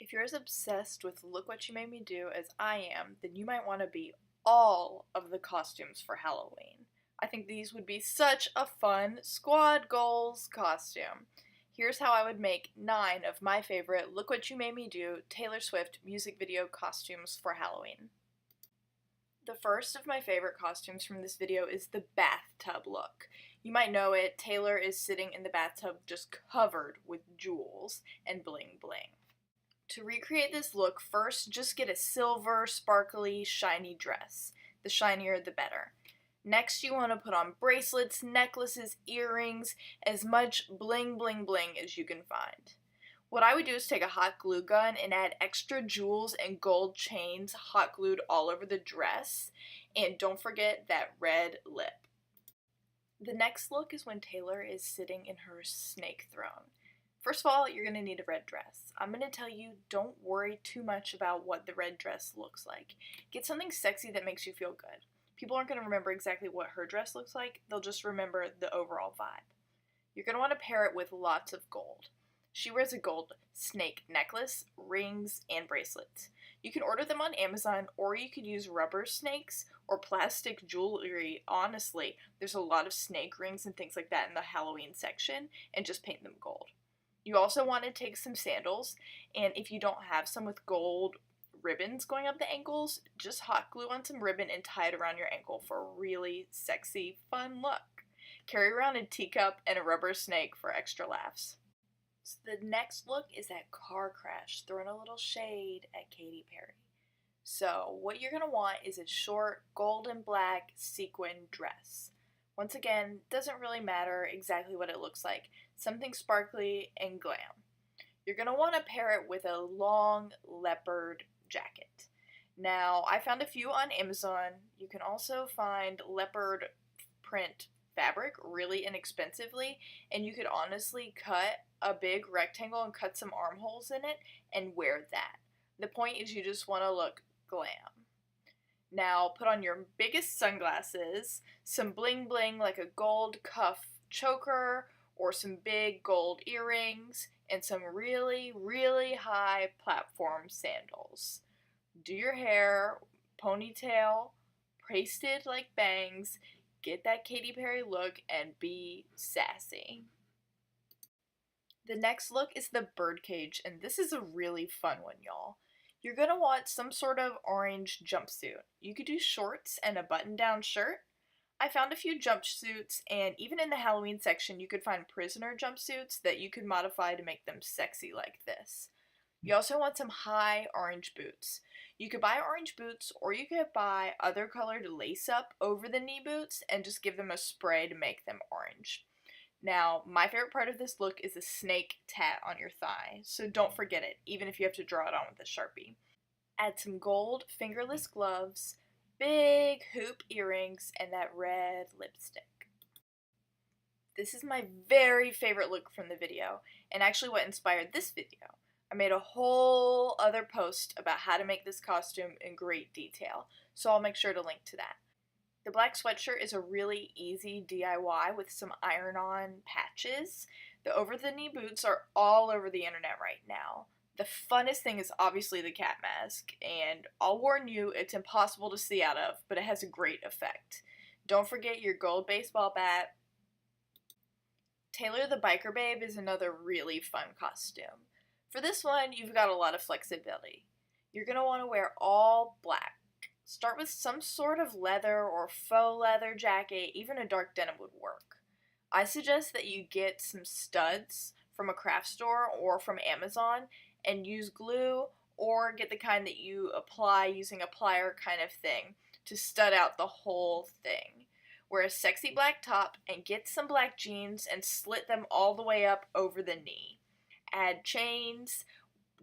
If you're as obsessed with Look What You Made Me Do as I am, then you might want to be all of the costumes for Halloween. I think these would be such a fun squad goals costume. Here's how I would make 9 of my favorite Look What You Made Me Do Taylor Swift music video costumes for Halloween. The first of my favorite costumes from this video is the bathtub look. You might know it, Taylor is sitting in the bathtub just covered with jewels and bling bling. To recreate this look, first just get a silver, sparkly, shiny dress. The shinier the better. Next you want to put on bracelets, necklaces, earrings, as much bling bling bling as you can find. What I would do is take a hot glue gun and add extra jewels and gold chains hot glued all over the dress. And don't forget that red lip. The next look is when Taylor is sitting in her snake throne. First of all, you're going to need a red dress. I'm going to tell you, don't worry too much about what the red dress looks like. Get something sexy that makes you feel good. People aren't going to remember exactly what her dress looks like. They'll just remember the overall vibe. You're going to want to pair it with lots of gold. She wears a gold snake necklace, rings, and bracelets. You can order them on Amazon, or you could use rubber snakes or plastic jewelry. Honestly, there's a lot of snake rings and things like that in the Halloween section, and just paint them gold. You also want to take some sandals, and if you don't have some with gold ribbons going up the ankles, just hot glue on some ribbon and tie it around your ankle for a really sexy, fun look. Carry around a teacup and a rubber snake for extra laughs. So the next look is that car crash, throwing a little shade at Katy Perry. So what you're going to want is a short gold and black sequin dress. Once again, doesn't really matter exactly what it looks like. Something sparkly and glam. You're going to want to pair it with a long leopard jacket. Now, I found a few on Amazon. You can also find leopard print fabric really inexpensively, and you could honestly cut a big rectangle and cut some armholes in it and wear that. The point is you just want to look glam. Now, put on your biggest sunglasses, some bling bling like a gold cuff choker, or some big gold earrings, and some really, really high platform sandals. Do your hair, ponytail, braided like bangs, get that Katy Perry look, and be sassy. The next look is the Birdcage, and this is a really fun one, y'all. You're going to want some sort of orange jumpsuit. You could do shorts and a button-down shirt. I found a few jumpsuits, and even in the Halloween section, you could find prisoner jumpsuits that you could modify to make them sexy like this. You also want some high orange boots. You could buy orange boots, or you could buy other colored lace-up over the knee boots and just give them a spray to make them orange. Now, my favorite part of this look is the snake tat on your thigh, so don't forget it, even if you have to draw it on with a Sharpie. Add some gold fingerless gloves, big hoop earrings, and that red lipstick. This is my very favorite look from the video, and actually what inspired this video. I made a whole other post about how to make this costume in great detail, so I'll make sure to link to that. The black sweatshirt is a really easy DIY with some iron-on patches. The over-the-knee boots are all over the internet right now. The funnest thing is obviously the cat mask, and I'll warn you, it's impossible to see out of, but it has a great effect. Don't forget your gold baseball bat. Taylor the Biker Babe is another really fun costume. For this one, you've got a lot of flexibility. You're going to want to wear all black. Start with some sort of leather or faux leather jacket, even a dark denim would work. I suggest that you get some studs from a craft store or from Amazon and use glue, or get the kind that you apply using a plier kind of thing to stud out the whole thing. Wear a sexy black top and get some black jeans and slit them all the way up over the knee. Add chains,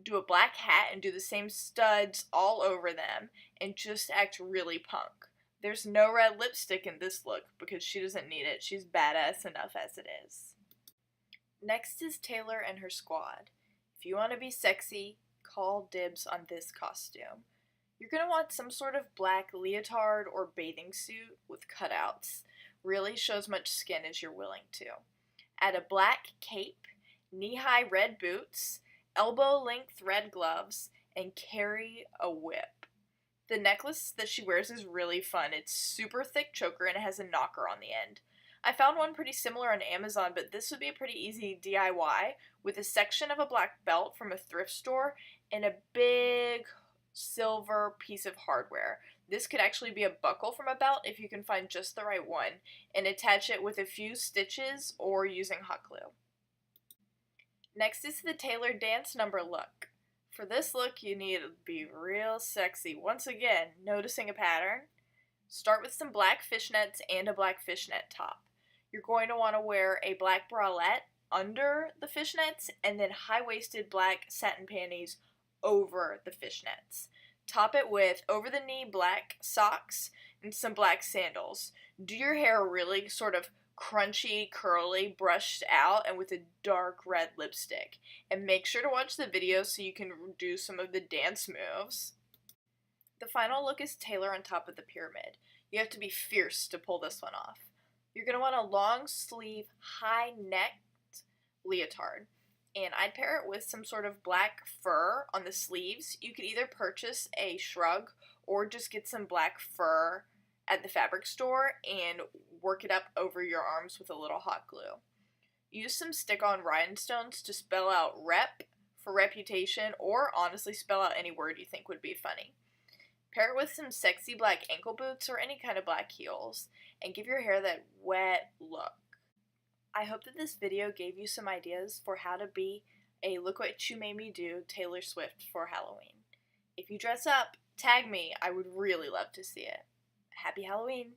do a black hat and do the same studs all over them, and just act really punk. There's no red lipstick in this look because she doesn't need it. She's badass enough as it is. Next is Taylor and her squad. If you want to be sexy, call dibs on this costume. You're going to want some sort of black leotard or bathing suit with cutouts. Really show as much skin as you're willing to. Add a black cape, knee-high red boots, elbow-length red gloves, and carry a whip. The necklace that she wears is really fun. It's super thick choker and it has a knocker on the end. I found one pretty similar on Amazon, but this would be a pretty easy DIY with a section of a black belt from a thrift store and a big silver piece of hardware. This could actually be a buckle from a belt if you can find just the right one, and attach it with a few stitches or using hot glue. Next is the tailored dance number look. For this look, you need to be real sexy. Once again, noticing a pattern. Start with some black fishnets and a black fishnet top. You're going to want to wear a black bralette under the fishnets and then high-waisted black satin panties over the fishnets. Top it with over-the-knee black socks and some black sandals. Do your hair really sort of crunchy, curly, brushed out, and with a dark red lipstick. And make sure to watch the video so you can do some of the dance moves. The final look is tailor on top of the pyramid. You have to be fierce to pull this one off. You're going to want a long sleeve, high necked leotard. And I'd pair it with some sort of black fur on the sleeves. You could either purchase a shrug or just get some black fur at the fabric store and work it up over your arms with a little hot glue. Use some stick-on rhinestones to spell out rep for reputation, or honestly spell out any word you think would be funny. Pair it with some sexy black ankle boots or any kind of black heels, and give your hair that wet look. I hope that this video gave you some ideas for how to be a Look What You Made Me Do Taylor Swift for Halloween. If you dress up, tag me. I would really love to see it. Happy Halloween!